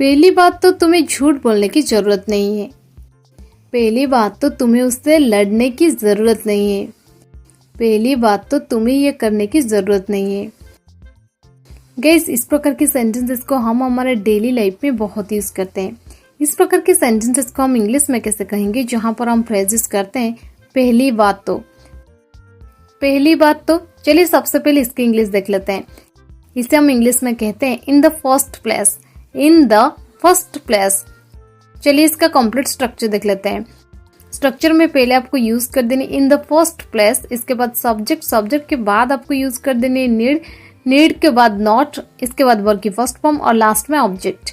पहली बात तो तुम्हें झूठ बोलने की जरूरत नहीं है। पहली बात तो तुम्हें उससे लड़ने की जरूरत नहीं है। पहली बात तो तुम्हें ये करने की जरूरत नहीं है। गाइस, इस प्रकार की सेंटेंसेस को हम हमारे डेली लाइफ में बहुत यूज करते हैं। इस प्रकार के सेंटेंसेस को हम इंग्लिश में कैसे कहेंगे, जहां पर हम फ्रेजेस करते हैं पहली बात तो। पहली बात तो चलिए सबसे पहले इसकी इंग्लिश देख लेते हैं। इसे हम इंग्लिश में कहते हैं इन the first place. In the first place. चलिए इसका कंप्लीट स्ट्रक्चर देख लेते हैं। स्ट्रक्चर में पहले आपको यूज कर देनी इन द फर्स्ट प्लेस, इसके बाद सब्जेक्ट, सब्जेक्ट के बाद आपको यूज कर देनी नीड, नीड के बाद नॉट, इसके बाद वर्ब की फर्स्ट फॉर्म और लास्ट में ऑब्जेक्ट।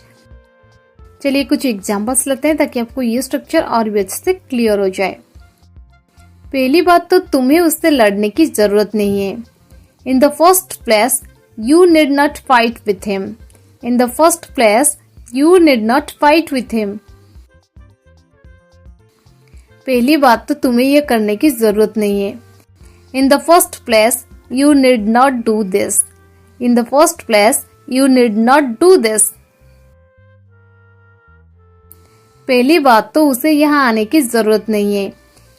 चलिए कुछ एग्जांपल्स लेते हैं ताकि आपको ये स्ट्रक्चर और भी अच्छे से क्लियर हो जाए। पहली बात तो तुम्हें उससे लड़ने की जरूरत नहीं है। In the first place you need not fight with him. In the first place you need not fight with him. पहली बात तो तुम्हें यह करने की जरूरत नहीं है। In the first place you need not do this. In the first place you need not do this. पहली बात तो उसे यहाँ आने की जरूरत नहीं है।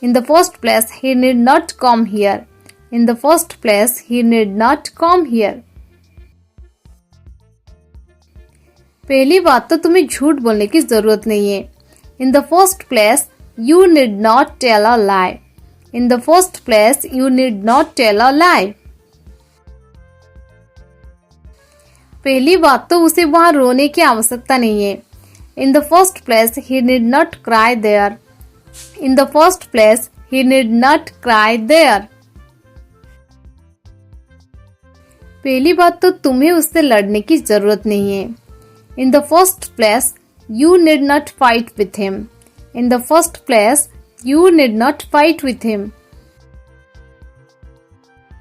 In the first place he need not come here. In the first place he need not come here. पहली बात तो तुम्हें झूठ बोलने की जरूरत नहीं है। In the first place you need not tell a lie. In the first place you need not tell a lie. पहली बात तो उसे वहां रोने की आवश्यकता नहीं है। In the first place he need not cry there. In the first place he need not cry there. पहली बात तो तुम्हें उससे लड़ने की जरूरत नहीं है। In the first place, you need not fight with him. In the first place, you need not fight with him.